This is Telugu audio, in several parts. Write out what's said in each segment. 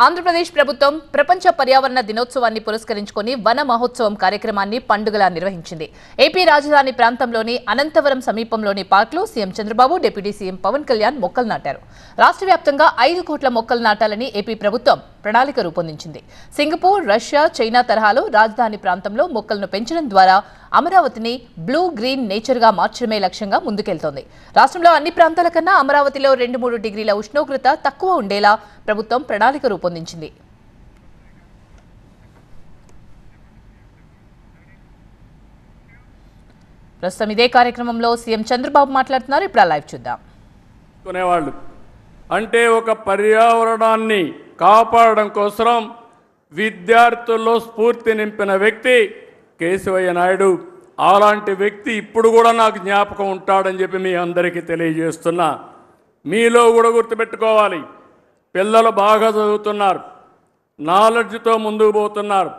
ఆంధ్రప్రదేశ్ ప్రభుత్వం ప్రపంచ పర్యావరణ దినోత్సవాన్ని పురస్కరించుకొని వన మహోత్సవం కార్యక్రమాన్ని పండుగలా నిర్వహించింది. ఏపీ రాజధాని ప్రాంతంలోని అనంతవరం సమీపంలోని పార్క్లో CM Chandrababu, deputy CM Pawan Kalyan మొక్కలు నాటారు. రాష్ట్ర వ్యాప్తంగా 5 కోట్ల మొక్కలు నాటాలని ఏపీ ప్రభుత్వం ప్రణాళిక రూపొందించింది. సింగపూర్, రష్యా, చైనా తరహాలో రాజధాని ప్రాంతంలో మొక్కలను పెంచడం ద్వారా అమరావతిని బ్లూ గ్రీన్ నేచర్గా మార్చడమే లక్ష్యంగా ముందుకెళ్తోంది. రాష్ట్రంలో అన్ని ప్రాంతాల కన్నా అమరావతిలో 2-3 డిగ్రీల ఉష్ణోగ్రత తక్కువ ఉండేలా ప్రభుత్వం ప్రణాళిక రూపొందించింది. ప్రస్తుతం ఇదే కార్యక్రమంలో సీఎం చంద్రబాబు మాట్లాడుతున్నారు. ఇప్పుడు లైవ్ చూద్దాం. అంటే ఒక పర్యావరణాన్ని కాపాడడం కోసం విద్యార్థుల్లో స్ఫూర్తి నింపిన వ్యక్తి కేశవయ్య నాయుడు. అలాంటి వ్యక్తి ఇప్పుడు కూడా నాకు జ్ఞాపకం ఉంటాడని చెప్పి మీ అందరికీ తెలియజేస్తున్నా. మీలో కూడా గుర్తుపెట్టుకోవాలి, పిల్లలు బాగా చదువుతున్నారు, నాలెడ్జ్తో ముందుకు పోతున్నారు.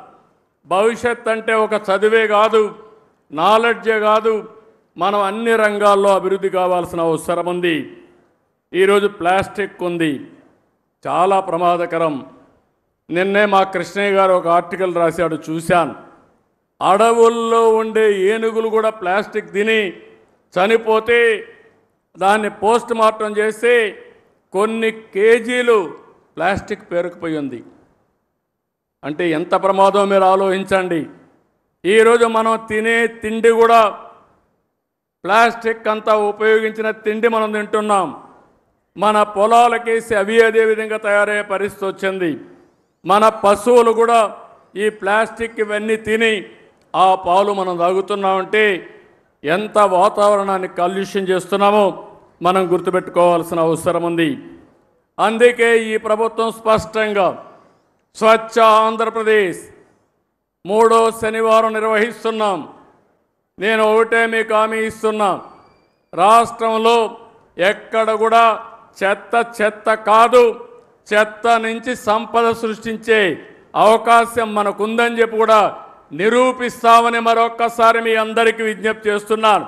భవిష్యత్ అంటే ఒక చదివే కాదు, నాలెడ్జే కాదు, మనం అన్ని రంగాల్లో అభివృద్ధి కావాల్సిన అవసరం ఉంది. ఈరోజు ప్లాస్టిక్ ఉంది, చాలా ప్రమాదకరం. నిన్నే మా కృష్ణయ్య గారు ఒక ఆర్టికల్ రాశాడు, చూశాను. అడవుల్లో ఉండే ఏనుగులు కూడా ప్లాస్టిక్ తిని చనిపోతే దాన్ని పోస్ట్ మార్టం చేస్తే కొన్ని కేజీలు ప్లాస్టిక్ పేరుకుపోయి ఉంది. అంటే ఎంత ప్రమాదం మీరు ఆలోచించండి. ఈరోజు మనం తినే తిండి కూడా ప్లాస్టిక్ అంతా ఉపయోగించిన తిండి మనం తింటున్నాం. మన పొలాలకేసి అవి అదే విధంగా తయారయ్యే పరిస్థితి వచ్చింది. మన పశువులు కూడా ఈ ప్లాస్టిక్ ఇవన్నీ తిని ఆ పాలు మనం తాగుతున్నామంటే ఎంత వాతావరణాన్ని కాలుష్యం చేస్తున్నామో మనం గుర్తుపెట్టుకోవాల్సిన అవసరం ఉంది. అందుకే ఈ ప్రభుత్వం స్పష్టంగా స్వచ్ఛ ఆంధ్రప్రదేశ్ 3వ శనివారం నిర్వహిస్తున్నాం. నేను ఒకటే మీకు హామీ ఇస్తున్నా, రాష్ట్రంలో ఎక్కడ కూడా చెత్త కాదు, చెత్త నుంచి సంపద సృష్టించే అవకాశం మనకుందని చెప్పి కూడా నిరూపిస్తామని మరొక్కసారి మీ అందరికీ విజ్ఞప్తి చేస్తున్నాను.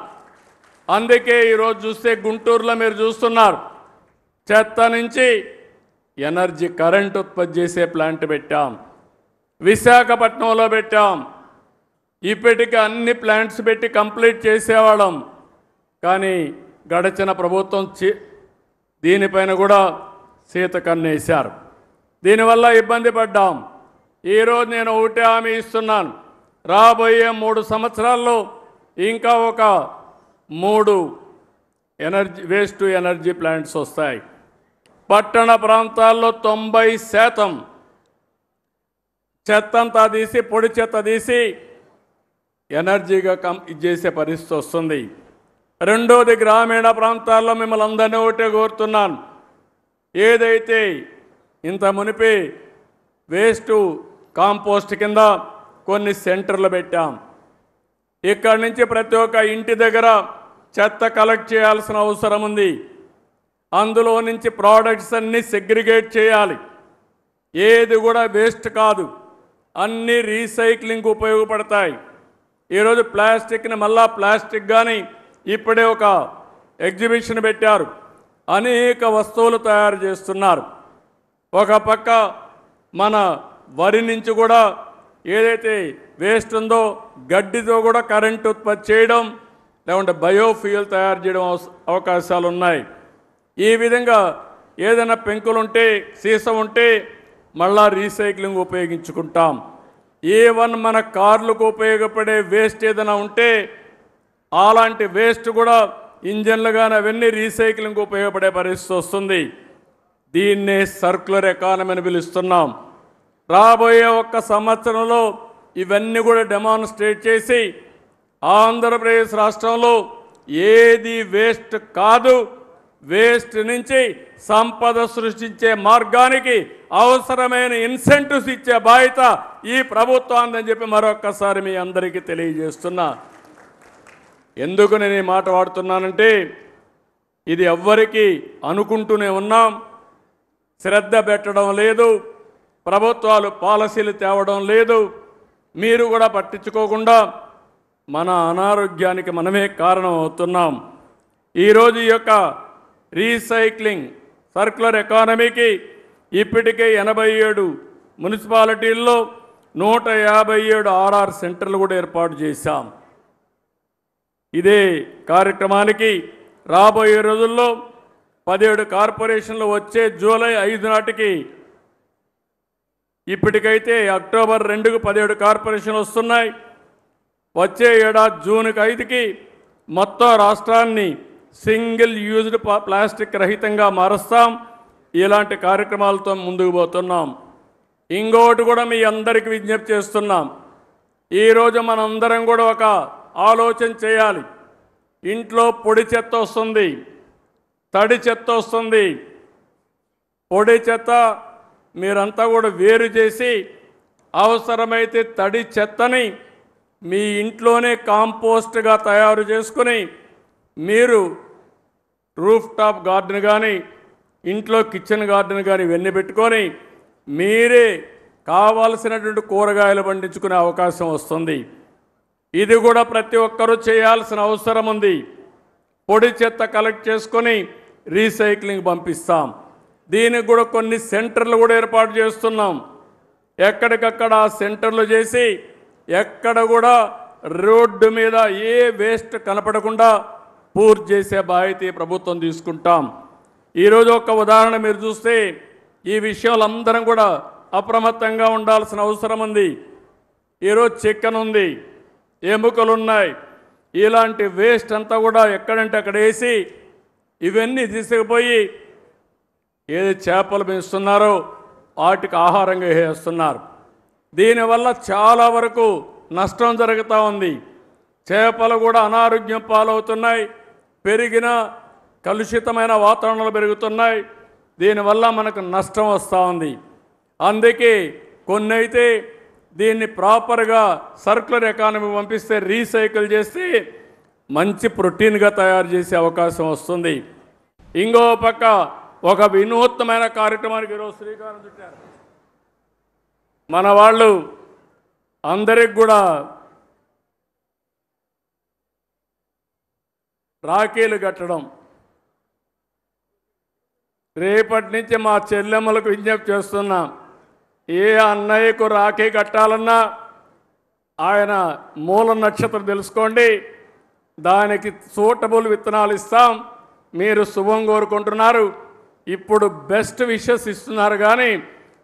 అందుకే ఈరోజు చూస్తే గుంటూరులో మీరు చూస్తున్నారు, చెత్త నుంచి ఎనర్జీ కరెంట్ ఉత్పత్తి చేసే ప్లాంట్ పెట్టాం, విశాఖపట్నంలో పెట్టాం. ఇప్పటికీ అన్ని ప్లాంట్స్ పెట్టి కంప్లీట్ చేసేవాళ్ళం. కానీ గడిచిన ప్రభుత్వం దీనిపైన కూడా సీత కన్నేశారు. దీనివల్ల ఇబ్బంది పడ్డాం. ఈరోజు నేను ఒకటే హామీ ఇస్తున్నాను, రాబోయే 3 సంవత్సరాల్లో ఇంకా ఒక 3 వేస్ట్ టు ఎనర్జీ ప్లాంట్స్ వస్తాయి. పట్టణ ప్రాంతాల్లో 90% చెత్తంతా తీసి, పొడి చెత్త తీసి ఎనర్జీగా చేసే పరిస్థితి వస్తుంది. రెండోది, గ్రామీణ ప్రాంతాల్లో మిమ్మల్ని అందరినీ ఒకటే కోరుతున్నాను, ఏదైతే ఇంత మునిపి వేస్ట్ కాంపోస్ట్ కింద కొన్ని సెంటర్లు పెట్టాం. ఇక్కడి నుంచి ప్రతి ఒక్క ఇంటి దగ్గర చెత్త కలెక్ట్ చేయాల్సిన అవసరం ఉంది. అందులో నుంచి ప్రోడక్ట్స్ అన్నీ సెగ్రిగేట్ చేయాలి. ఏది కూడా వేస్ట్ కాదు, అన్నీ రీసైక్లింగ్ ఉపయోగపడతాయి. ఈరోజు ప్లాస్టిక్ని మళ్ళా ప్లాస్టిక్ కానీ ఇప్పుడే ఒక ఎగ్జిబిషన్ పెట్టారు, అనేక వస్తువులు తయారు చేస్తున్నారు. ఒక పక్క మన వరి నుంచి కూడా ఏదైతే వేస్ట్ ఉందో గడ్డితో కూడా కరెంట్ ఉత్పత్తి చేయడం, లేకుంటే బయోఫ్యూయల్ తయారు చేయడం అవకాశాలు ఉన్నాయి. ఈ విధంగా ఏదైనా పెంకులు ఉంటే, సీసం ఉంటే మళ్ళా రీసైక్లింగ్ ఉపయోగించుకుంటాం. ఈవెన్ మన కార్లకు ఉపయోగపడే వేస్ట్ ఏదైనా ఉంటే అలాంటి వేస్ట్ కూడా ఇంజన్లు కానీ అవన్నీ రీసైక్లింగ్ ఉపయోగపడే పరిస్థితి వస్తుంది. దీన్నే సర్క్యులర్ ఎకానమీ అని పిలుస్తున్నాం. రాబోయే 1 సంవత్సరంలో ఇవన్నీ కూడా డెమాన్స్ట్రేట్ చేసి ఆంధ్రప్రదేశ్ రాష్ట్రంలో ఏది వేస్ట్ కాదు, వేస్ట్ నుంచి సంపద సృష్టించే మార్గానికి అవసరమైన ఇన్సెంటివ్స్ ఇచ్చే బాధ్యత ఈ ప్రభుత్వాన్ని చెప్పి మరొక్కసారి మీ అందరికీ తెలియజేస్తున్నా. ఎందుకు నేను ఈ మాట వాడుతున్నానంటే, ఇది ఎవ్వరికీ అనుకుంటూనే ఉన్నాం, శ్రద్ధ పెట్టడం లేదు, ప్రభుత్వాలు పాలసీలు తేవడం లేదు, మీరు కూడా పట్టించుకోకుండా మన అనారోగ్యానికి మనమే కారణం అవుతున్నాం. ఈరోజు ఈ యొక్క రీసైక్లింగ్ సర్క్యులర్ ఎకానమీకి ఇప్పటికే 87 మున్సిపాలిటీల్లో 157 ఆర్ఆర్ సెంటర్లు కూడా ఏర్పాటు చేశాం. ఇదే కార్యక్రమానికి రాబోయే రోజుల్లో 17 కార్పొరేషన్లు వచ్చే జూలై 5 నాటికి, ఇప్పటికైతే అక్టోబర్ 2కు 17 కార్పొరేషన్లు వస్తున్నాయి. వచ్చే ఏడాది జూన్ 5కి మొత్తం రాష్ట్రాన్ని సింగిల్ యూజ్డ్ ప్లాస్టిక్ రహితంగా మారుస్తాం. ఇలాంటి కార్యక్రమాలతో ముందుకు పోతున్నాం. ఇంకోటి కూడా మీ అందరికీ విజ్ఞప్తి చేస్తున్నాం. ఈరోజు మనందరం కూడా ఒక ఆలోచన చేయాలి. ఇంట్లో పొడి చెత్త వస్తుంది, తడి చెత్త వస్తుంది. పొడి చెత్త మీరంతా కూడా వేరు చేసి అవసరమైతే తడి చెత్తని మీ ఇంట్లోనే కాంపోస్ట్గా తయారు చేసుకుని మీరు రూఫ్ టాప్ గార్డెన్ కానీ ఇంట్లో కిచెన్ గార్డెన్ కానీ ఇవన్నీ పెట్టుకొని మీరే కావాల్సినటువంటి కూరగాయలు పండించుకునే అవకాశం వస్తుంది. ఇది కూడా ప్రతి ఒక్కరూ చేయాల్సిన అవసరం ఉంది. పొడి చెత్త కలెక్ట్ చేసుకొని రీసైక్లింగ్ పంపిస్తాం. దీనికి కూడా కొన్ని సెంటర్లు కూడా ఏర్పాటు చేస్తున్నాం. ఎక్కడికక్కడ ఆ సెంటర్లు చేసి ఎక్కడ కూడా రోడ్డు మీద ఏ వేస్ట్ కనపడకుండా పూర్తి చేసే బాధ్యత ప్రభుత్వం తీసుకుంటాం. ఈరోజు ఒక ఉదాహరణ మీరు చూస్తే ఈ విషయాలు అందరం కూడా అప్రమత్తంగా ఉండాల్సిన అవసరం ఉంది. ఈరోజు చికెన్ ఉంది, ఎముకలు ఉన్నాయి. ఇలాంటి వేస్ట్ అంతా కూడా ఎక్కడంటే అక్కడ వేసి ఇవన్నీ తీసుకుపోయి ఏది చేపలు పెంచుతున్నారో వాటికి ఆహారంగా వేస్తున్నారు. దీనివల్ల చాలా వరకు నష్టం జరుగుతూ ఉంది. చేపలు కూడా అనారోగ్యం పాలవుతున్నాయి. పెరిగిన కలుషితమైన వాతావరణాలు పెరుగుతున్నాయి. దీనివల్ల మనకు నష్టం వస్తూ ఉంది. అందుకే కొన్ని అయితే దీన్ని ప్రాపర్గా సర్క్యులర్ ఎకానమీ పంపిస్తే రీసైకిల్ చేసి మంచి ప్రోటీన్గా తయారు చేసే అవకాశం వస్తుంది. ఇంకో పక్క ఒక వినూత్నమైన కార్యక్రమానికి ఈరోజు శ్రీకారం చుట్టారు. మన వాళ్ళు అందరికి కూడా రాఖీలు కట్టడం. రేపటి నుంచి మా చెల్లెమ్మలకు విజ్ఞప్తి చేస్తున్నాం. ఏ అన్నయ్యకు రాఖీ కట్టాలన్నా ఆయన మూల నక్షత్రం తెలుసుకోండి, దానికి సూటబుల్ విత్తనాలు ఇస్తాం. మీరు శుభం కోరుకుంటున్నారు, ఇప్పుడు బెస్ట్ విషెస్ ఇస్తున్నారు. కానీ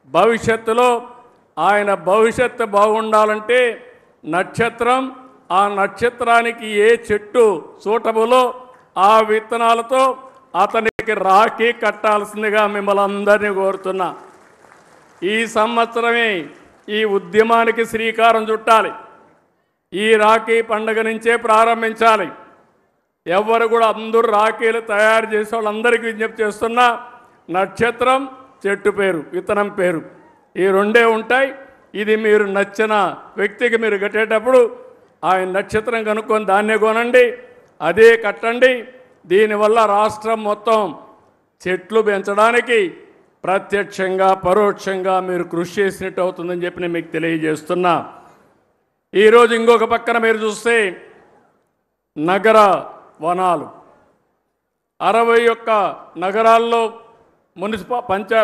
భవిష్యత్తులో ఆయన భవిష్యత్తు బాగుండాలంటే నక్షత్రం, ఆ నక్షత్రానికి ఏ చెట్టు సూటబులో ఆ విత్తనాలతో అతనికి రాఖీ కట్టాల్సిందిగా మిమ్మల్ని అందరినీ కోరుతున్నా. ఈ సంవత్సరమే ఈ ఉద్యమానికి శ్రీకారం చుట్టాలి. ఈ రాఖీ పండుగ నుంచే ప్రారంభించాలి. ఎవరు కూడా అందరూ రాఖీలు తయారు చేసే వాళ్ళందరికీ విజ్ఞప్తి చేస్తున్నా, నక్షత్రం, చెట్టు పేరు, విత్తనం పేరు, ఈ రెండే ఉంటాయి. ఇది మీరు నచ్చిన వ్యక్తికి మీరు కట్టేటప్పుడు ఆయన నక్షత్రం కనుక్కొని దాన్నే కొనండి, అదే కట్టండి. దీనివల్ల రాష్ట్రం మొత్తం చెట్లు పెంచడానికి ప్రత్యక్షంగా పరోక్షంగా మీరు కృషి చేసినట్టు అవుతుందని చెప్పి నేను మీకు తెలియజేస్తున్నా. ఈరోజు ఇంకొక పక్కన మీరు చూస్తే నగర వనాలు 61 నగరాల్లో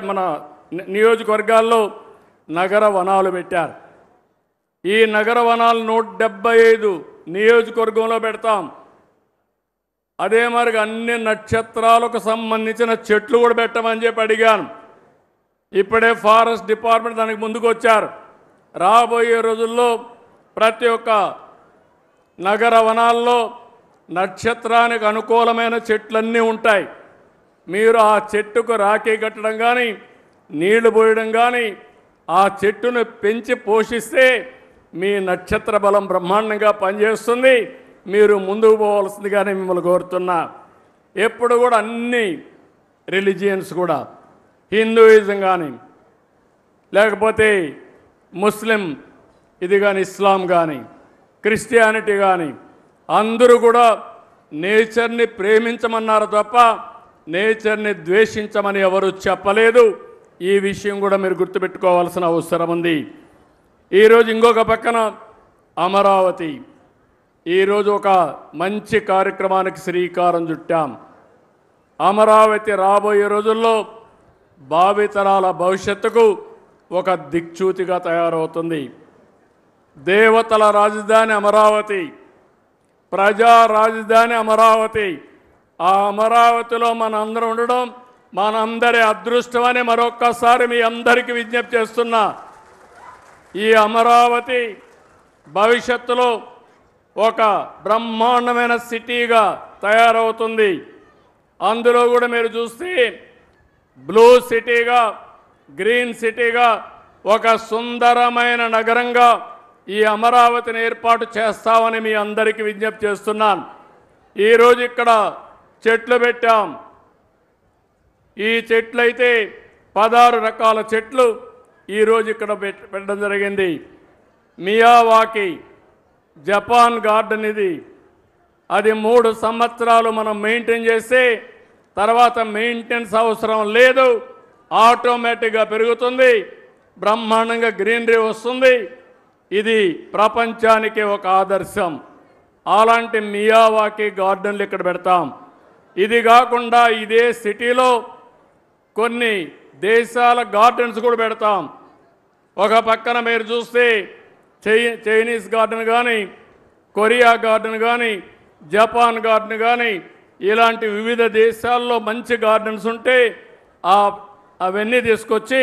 మన నియోజకవర్గాల్లో నగర వనాలు పెట్టారు. ఈ నగర వనాలు 175 నియోజకవర్గంలో పెడతాం. అదే మరి అన్ని నక్షత్రాలకు సంబంధించిన చెట్లు కూడా పెట్టమని చెప్పి అడిగాను. ఇప్పుడే ఫారెస్ట్ డిపార్ట్మెంట్ దానికి ముందుకు వచ్చారు. రాబోయే రోజుల్లో ప్రతి ఒక్క నగర వనాల్లో నక్షత్రానికి అనుకూలమైన చెట్లన్నీ ఉంటాయి. మీరు ఆ చెట్టుకు రాఖీ కట్టడం కానీ నీళ్లు పోయడం కానీ ఆ చెట్టును పెంచి పోషిస్తే మీ నక్షత్ర బలం బ్రహ్మాండంగా పనిచేస్తుంది. మీరు ముందుకు పోవాల్సిందిగానే మిమ్మల్ని కోరుతున్నా. ఎప్పుడు కూడా అన్ని రిలీజియన్స్ కూడా, హిందూయిజం కానీ లేకపోతే ముస్లిం ఇది కానీ ఇస్లాం కానీ క్రిస్టియానిటీ కానీ అందరూ కూడా నేచర్ని ప్రేమించమన్నారు తప్ప నేచర్ని ద్వేషించమని ఎవరు చెప్పలేదు. ఈ విషయం కూడా మీరు గుర్తుపెట్టుకోవాల్సిన అవసరం ఉంది. ఈరోజు ఇంకొక పక్కన అమరావతి, ఈరోజు ఒక మంచి కార్యక్రమానికి శ్రీకారం చుట్టాం. అమరావతి రాబోయే రోజుల్లో భావితరాల భవిష్యత్తుకు ఒక దిక్చూతిగా తయారవుతుంది. దేవతల రాజధాని అమరావతి, ప్రజా రాజధాని అమరావతి. ఆ అమరావతిలో మనందరం ఉండడం మనందరి అదృష్టమని మరొక్కసారి మీ అందరికీ విజ్ఞప్తి చేస్తున్నా. ఈ అమరావతి భవిష్యత్తులో ఒక బ్రహ్మాండమైన సిటీగా తయారవుతుంది. అందులో కూడా మీరు చూస్తే బ్లూ సిటీగా, గ్రీన్ సిటీగా, ఒక సుందరమైన నగరంగా ఈ అమరావతిని ఏర్పాటు చేస్తామని మీ అందరికీ విజ్ఞప్తి చేస్తున్నాను. ఈరోజు ఇక్కడ చెట్లు పెట్టాం. ఈ చెట్లు అయితే 16 రకాల చెట్లు ఈరోజు ఇక్కడ పెట్టడం జరిగింది. మియావాకి జపాన్ గార్డెన్ ఇది. అది 3 సంవత్సరాలు మనం మెయింటైన్ చేస్తే తర్వాత మెయింటెనెన్స్ అవసరం లేదు, ఆటోమేటిక్గా పెరుగుతుంది, బ్రహ్మాండంగా గ్రీనరీ వస్తుంది. ఇది ప్రపంచానికి ఒక ఆదర్శం. అలాంటి మియావాకి గార్డెన్లు ఇక్కడ పెడతాం. ఇది కాకుండా ఇదే సిటీలో కొన్ని దేశాల గార్డెన్స్ కూడా పెడతాం. ఒక పక్కన మీరు చూస్తే చైనీస్ గార్డెన్ కానీ, కొరియా గార్డెన్ కానీ, జపాన్ గార్డెన్ కానీ, ఇలాంటి వివిధ దేశాల్లో మంచి గార్డెన్స్ ఉంటే అవన్నీ తీసుకొచ్చి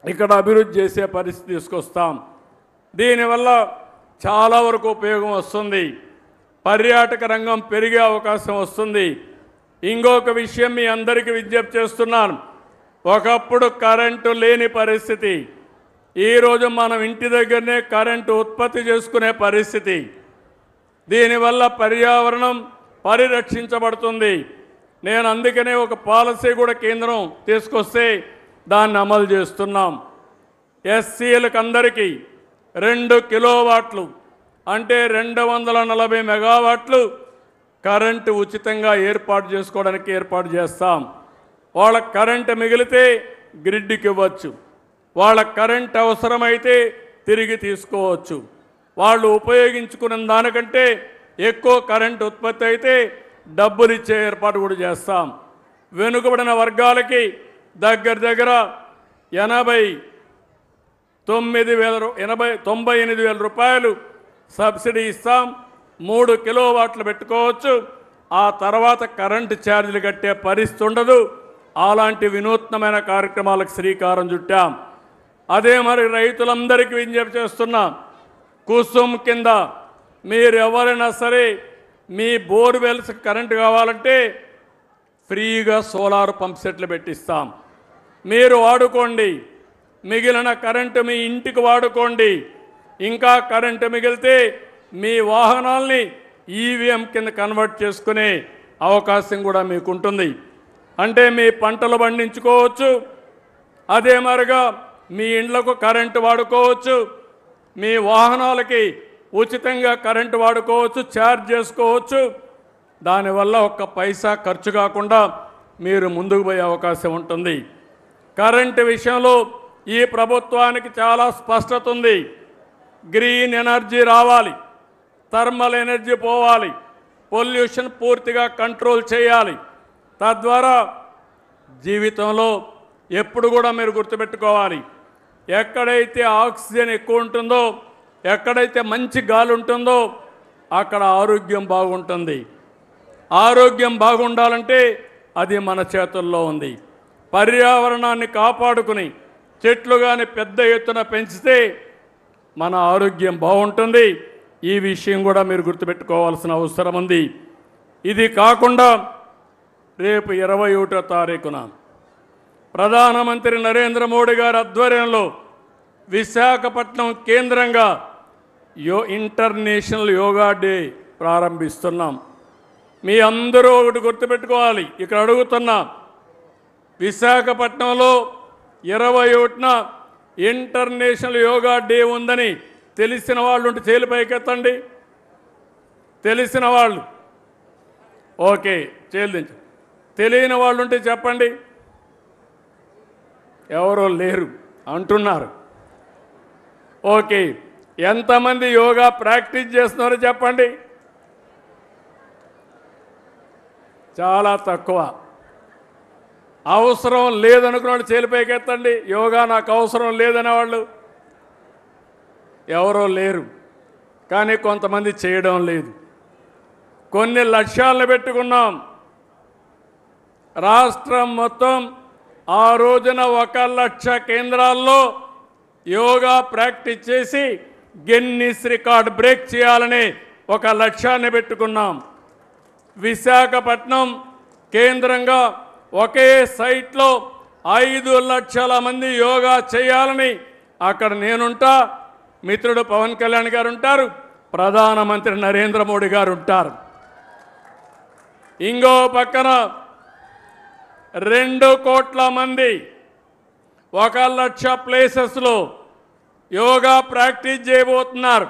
ఇక్కడ అభివృద్ధి చేసే పరిస్థితి తీసుకొస్తాం. దీనివల్ల చాలా వరకు ఉపయోగం వస్తుంది. పర్యాటక రంగం పెరిగే అవకాశం వస్తుంది. ఇంకొక విషయం మీ అందరికీ విజ్ఞప్తి చేస్తున్నాను. ఒకప్పుడు కరెంటు లేని పరిస్థితి, ఈరోజు మనం ఇంటి దగ్గరనే కరెంటు ఉత్పత్తి చేసుకునే పరిస్థితి. దీనివల్ల పర్యావరణం పరిరక్షించబడుతుంది. నేను అందుకనే ఒక పాలసీ కూడా కేంద్రం తీసుకొస్తే దాన్ని అమలు చేస్తున్నాం. ఎస్సీలకు అందరికీ 2 కిలోవాట్లు అంటే 240 మెగావాట్లు కరెంటు ఉచితంగా ఏర్పాటు చేసుకోవడానికి ఏర్పాటు చేస్తాం. వాళ్ళ కరెంటు మిగిలితే గ్రిడ్కి ఇవ్వచ్చు, వాళ్ళ కరెంట్ అవసరమైతే తిరిగి తీసుకోవచ్చు. వాళ్ళు ఉపయోగించుకున్న దానికంటే ఎక్కువ కరెంటు ఉత్పత్తి అయితే డబ్బులు ఇచ్చే ఏర్పాటు కూడా చేస్తాం. వెనుకబడిన వర్గాలకి దగ్గర 98,000 రూపాయలు సబ్సిడీ ఇస్తాం. 3 కిలోవాట్లు పెట్టుకోవచ్చు. ఆ తర్వాత కరెంటు ఛార్జీలు కట్టే పరిస్థితి ఉండదు. అలాంటి వినూత్నమైన కార్యక్రమాలకు శ్రీకారం చుట్టాం. అదే మరి రైతులందరికీ విజ్ఞప్తి చేస్తున్నాం. కుసుమ్ కింద మీరు ఎవరైనా సరే మీ బోర్వెల్స్ కరెంటు కావాలంటే ఫ్రీగా సోలార్ పంప్ సెట్లు పెట్టిస్తాం. మీరు వాడుకోండి, మిగిలిన కరెంటు మీ ఇంటికి వాడుకోండి. ఇంకా కరెంటు మిగిలితే మీ వాహనాల్ని ఈవీఎం కింద కన్వర్ట్ చేసుకునే అవకాశం కూడా మీకు ఉంటుంది. అంటే మీ పంటలు పండించుకోవచ్చు, అదే మరిగా మీ ఇండ్లకు కరెంటు వాడుకోవచ్చు, మీ వాహనాలకి ఉచితంగా కరెంటు వాడుకోవచ్చు, ఛార్జ్ చేసుకోవచ్చు. దానివల్ల ఒక్క పైసా ఖర్చు కాకుండా మీరు ముందుకు పోయే అవకాశం ఉంటుంది. కరెంటు విషయంలో ఈ ప్రభుత్వానికి చాలా స్పష్టత ఉంది. గ్రీన్ ఎనర్జీ రావాలి, థర్మల్ ఎనర్జీ పోవాలి, పొల్యూషన్ పూర్తిగా కంట్రోల్ చేయాలి. తద్వారా జీవితంలో ఎప్పుడు కూడా మీరు గుర్తుపెట్టుకోవాలి, ఎక్కడైతే ఆక్సిజన్ ఎక్కువ ఉంటుందో, ఎక్కడైతే మంచి గాలి ఉంటుందో అక్కడ ఆరోగ్యం బాగుంటుంది. ఆరోగ్యం బాగుండాలంటే అది మన చేతుల్లో ఉంది. పర్యావరణాన్ని కాపాడుకుని చెట్లు కానీ పెద్ద ఎత్తున పెంచితే మన ఆరోగ్యం బాగుంటుంది. ఈ విషయం కూడా మీరు గుర్తుపెట్టుకోవాల్సిన అవసరం ఉంది. ఇది కాకుండా రేపు 21వ తారీఖున ప్రధానమంత్రి నరేంద్ర మోడీ గారి ఆధ్వర్యంలో విశాఖపట్నం కేంద్రంగా ఇంటర్నేషనల్ యోగా డే ప్రారంభిస్తున్నాం. మీ అందరూ ఒకటి గుర్తుపెట్టుకోవాలి, ఇక్కడ అడుగుతున్నా, విశాఖపట్నంలో 21న ఇంటర్నేషనల్ యోగా డే ఉందని తెలిసిన వాళ్ళు ఉంటే చేలు పైకెత్తండి. తెలిసిన వాళ్ళు ఓకే చేలు దించు. తెలియని వాళ్ళు ఉంటే చెప్పండి. ఎవరో లేరు అంటున్నారు. ఓకే, ఎంతమంది యోగా ప్రాక్టీస్ చేస్తున్నారో చెప్పండి. చాలా తక్కువ. అవసరం లేదనుకున్న వాళ్ళు చేలిపైకి ఎత్తండి. యోగా నాకు అవసరం లేదనేవాళ్ళు ఎవరో లేరు. కానీ కొంతమంది చేయడం లేదు. కొన్ని లక్ష్యాలను పెట్టుకున్నాం. రాష్ట్రం మొత్తం ఆ రోజున 1,00,000 కేంద్రాల్లో యోగా ప్రాక్టీస్ చేసి గిన్నిస్ రికార్డ్ బ్రేక్ చేయాలని ఒక లక్ష్యాన్ని పెట్టుకున్నాం. విశాఖపట్నం కేంద్రంగా ఒకే సైట్లో 5 లక్షల మంది యోగా చేయాలని అక్కడ నేనుంటా, మిత్రుడు పవన్ కళ్యాణ్ గారు ఉంటారు, ప్రధానమంత్రి నరేంద్ర మోడీ గారు ఉంటారు. ఇంకో పక్కన 2 కోట్ల మంది 1,00,000 ప్లేసెస్లో యోగా ప్రాక్టీస్ చేయబోతున్నారు.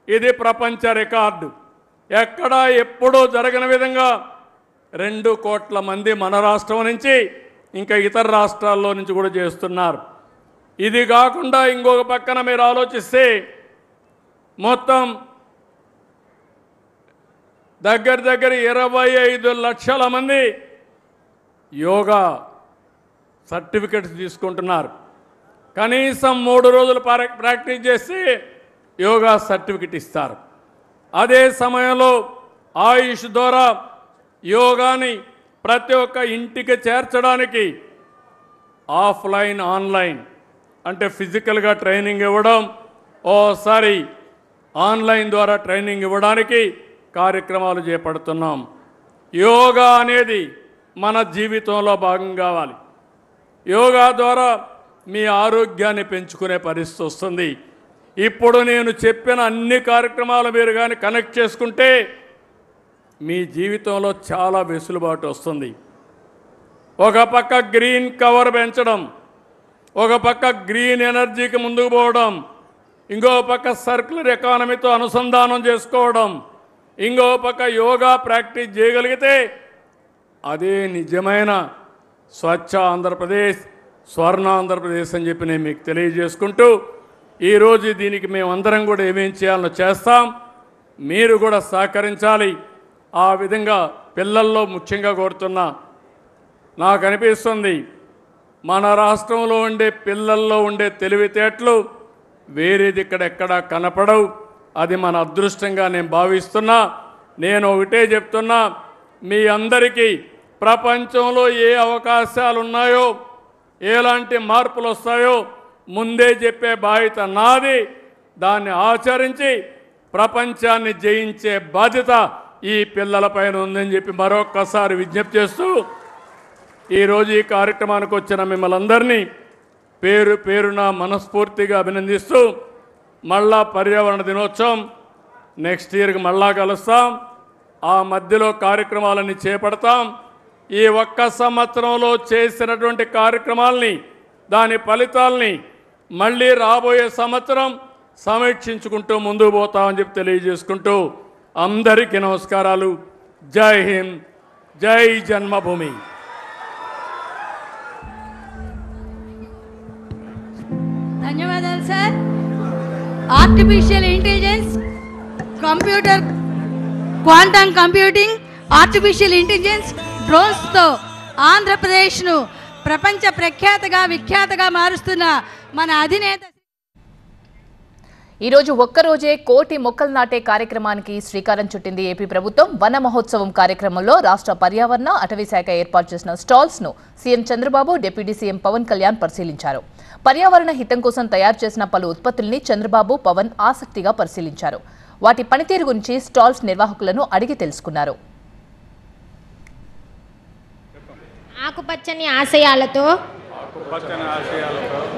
ఇది ప్రపంచ రికార్డు. ఎక్కడా ఎప్పుడూ జరగని విధంగా 2 కోట్ల మంది మన రాష్ట్రం నుంచి ఇంకా ఇతర రాష్ట్రాల్లో నుంచి కూడా చేస్తున్నారు. ఇది కాకుండా ఇంకొక పక్కన మీరు ఆలోచిస్తే మొత్తం దగ్గర 25 లక్షల మంది యోగా సర్టిఫికెట్స్ తీసుకుంటున్నారు. కనీసం 3 రోజులు ప్రాక్టీస్ చేసి యోగా సర్టిఫికెట్ ఇస్తారు. అదే సమయంలో ఆయుష్ ద్వారా యోగాని ప్రతి ఒక్క ఇంటికి చేర్చడానికి ఆఫ్లైన్ ఆన్లైన్ అంటే ఫిజికల్గా ట్రైనింగ్ ఇవ్వడం, ఓసారి ఆన్లైన్ ద్వారా ట్రైనింగ్ ఇవ్వడానికి కార్యక్రమాలు చేపడుతున్నాం. యోగా అనేది మన జీవితంలో భాగం కావాలి. యోగా ద్వారా మీ ఆరోగ్యాన్ని పెంచుకునే పరిస్థితి వస్తుంది. ఇప్పుడు నేను చెప్పిన అన్ని కార్యక్రమాలు మీరు కానీ కనెక్ట్ చేసుకుంటే మీ జీవితంలో చాలా వెసులుబాటు వస్తుంది. ఒక పక్క గ్రీన్ కవర్ పెంచడం, ఒక పక్క గ్రీన్ ఎనర్జీకి ముందుకు పోవడం, ఇంకో పక్క సర్క్యులర్ ఎకానమీతో అనుసంధానం చేసుకోవడం, ఇంకో పక్క యోగా ప్రాక్టీస్ చేయగలిగితే అదే నిజమైన స్వచ్ఛ ఆంధ్రప్రదేశ్, స్వర్ణ ఆంధ్రప్రదేశ్ అని చెప్పి నేను మీకు తెలియజేసుకుంటూ ఈరోజు దీనికి మేమందరం కూడా ఏమేం చేయాలో చేస్తాం. మీరు కూడా సహకరించాలి. ఆ విధంగా పిల్లల్లో ముఖ్యంగా కోరుతున్నా, నాకు అనిపిస్తుంది మన రాష్ట్రంలో ఉండే పిల్లల్లో ఉండే తెలివితేటలు వేరేది ఇక్కడెక్కడా కనపడవు. అది మన అదృష్టంగా నేను భావిస్తున్నా. నేను ఒకటే చెప్తున్నా, మీ అందరికీ ప్రపంచంలో ఏ అవకాశాలు ఉన్నాయో, ఎలాంటి మార్పులు వస్తాయో ముందే చెప్పే బాధ్యత నాది. దాన్ని ఆచరించి ప్రపంచాన్ని జయించే బాధ్యత ఈ పిల్లలపైన ఉందని చెప్పి మరొక్కసారి విజ్ఞప్తి చేస్తూ ఈరోజు ఈ కార్యక్రమానికి వచ్చిన మిమ్మల్ని అందరినీ పేరు పేరున మనస్ఫూర్తిగా అభినందిస్తూ మళ్ళా పర్యావరణ దినోత్సవం నెక్స్ట్ ఇయర్కి మళ్ళా కలుస్తాం. ఆ మధ్యలో కార్యక్రమాలన్నీ చేపడతాం. ఈ ఒక్క సంవత్సరంలో చేసినటువంటి కార్యక్రమాలని, దాని ఫలితాలని మళ్ళీ రాబోయే సంవత్సరం సమీక్షించుకుంటూ ముందుకు పోతామని చెప్పి తెలియజేసుకుంటూ అందరికీ నమస్కారాలు. జై హింద్, జై జన్మభూమి. ధన్యవాదాలు sir. Artificial intelligence, computer, quantum computing, artificial intelligence, డ్రోన్స్తో ఆంధ్రప్రదేశ్ను ప్రపంచ విఖ్యాతగా మారుస్తున్న మన అధినేత ఈరోజు ఒక్కరోజే 1 కోటి మొక్కలు నాటే కార్యక్రమానికి శ్రీకారం చుట్టింది ఏపీ ప్రభుత్వం. వన మహోత్సవం కార్యక్రమంలో రాష్ట్ర పర్యావరణ అటవీ శాఖ ఏర్పాటు చేసిన స్టాల్స్ ను CM Chandrababu, deputy CM Pawan Kalyan పరిశీలించారు. పర్యావరణ హితం కోసం తయారు చేసిన పలు ఉత్పత్తుల్ని చంద్రబాబు, పవన్ ఆసక్తిగా పరిశీలించారు. వాటి పనితీరు గురించి స్టాల్స్ నిర్వాహకులను అడిగి తెలుసుకున్నారు. ఆకుపచ్చని ఆశయాలతో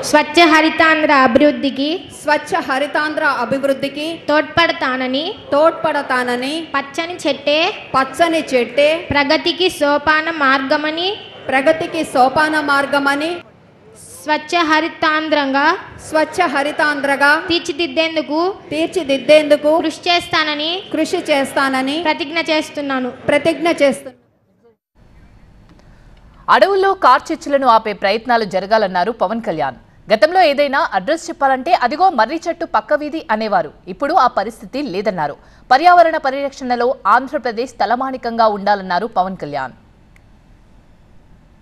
స్వచ్ఛ హరితాంధ్ర అభివృద్ధికి తోడ్పడతానని పచ్చని చెట్టే ప్రగతికి సోపాన మార్గమని స్వచ్ఛ హరితాంధ్రగా తీర్చిదిద్దేందుకు కృషి చేస్తానని ప్రతిజ్ఞ చేస్తున్నాను. అడవుల్లో కార్చిచ్చులను ఆపే ప్రయత్నాలు జరగాలన్నారు పవన్ కళ్యాణ్. గతంలో ఏదైనా అడ్రస్ చెప్పాలంటే అదిగో మర్రి చెట్టు పక్క వీధి అనేవారు. ఇప్పుడు ఆ పరిస్థితి లేదన్నారు. పర్యావరణ పరిరక్షణలో ఆంధ్రప్రదేశ్ తలమానికంగా ఉండాలన్నారు పవన్ కళ్యాణ్.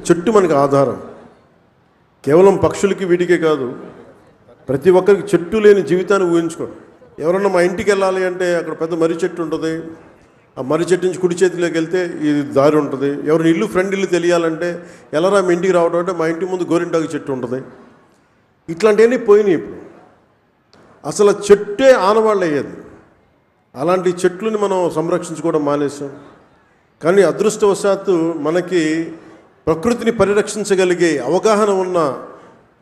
చెట్టు మనకి ఆధారం. కేవలం పక్షులకి వీటికే కాదు, ప్రతి ఒక్కరికి చెట్టు లేని జీవితాన్ని ఊహించుకోండి. ఎవరన్నా మా ఇంటికి వెళ్ళాలి అంటే అక్కడ పెద్ద మర్రి చెట్టు ఉంటుంది, ఆ మర్రి చెట్టు నుంచి కుడి చేతిలోకి వెళ్తే ఈ దారి ఉంటుంది. ఎవరిని ఇల్లు ఫ్రెండ్ ఇల్లు తెలియాలంటే ఎలారా మీ ఇంటికి రావడం అంటే మా ఇంటి ముందు గోరింటాకు చెట్టు ఉంటుంది. ఇట్లాంటివన్నీ పోయినాయి. ఇప్పుడు అసలు చెట్టే ఆనవాళ్ళు అయ్యేది. అలాంటి చెట్లని మనం సంరక్షించుకోవడం మానేసాం. కానీ అదృష్టవశాత్తు మనకి ప్రకృతిని పరిరక్షించగలిగే అవగాహన ఉన్న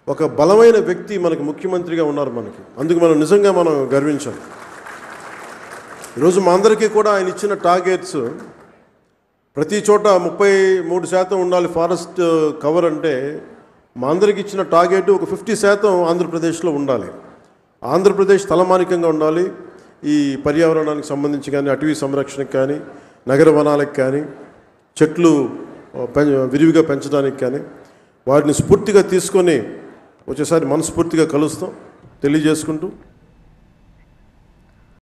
ఒక బలమైన వ్యక్తి మనకి ముఖ్యమంత్రిగా ఉన్నారు మనకి. అందుకు మనం నిజంగా మనం గర్వించాలి. ఈరోజు మా అందరికీ కూడా ఆయన ఇచ్చిన టార్గెట్స్ ప్రతి చోట 33% ఉండాలి ఫారెస్ట్ కవర్ అంటే, మా అందరికి ఇచ్చిన టార్గెట్ ఒక 50% ఆంధ్రప్రదేశ్లో ఉండాలి. ఆంధ్రప్రదేశ్ తలమానికంగా ఉండాలి. ఈ పర్యావరణానికి సంబంధించి కానీ, అటవీ సంరక్షణకు కానీ, నగర వనాలకు కానీ, చెట్లు విరివిగా పెంచడానికి కానీ, వాటిని స్ఫూర్తిగా తీసుకొని వచ్చేసారి మనస్ఫూర్తిగా కలుస్తాం తెలియజేసుకుంటూ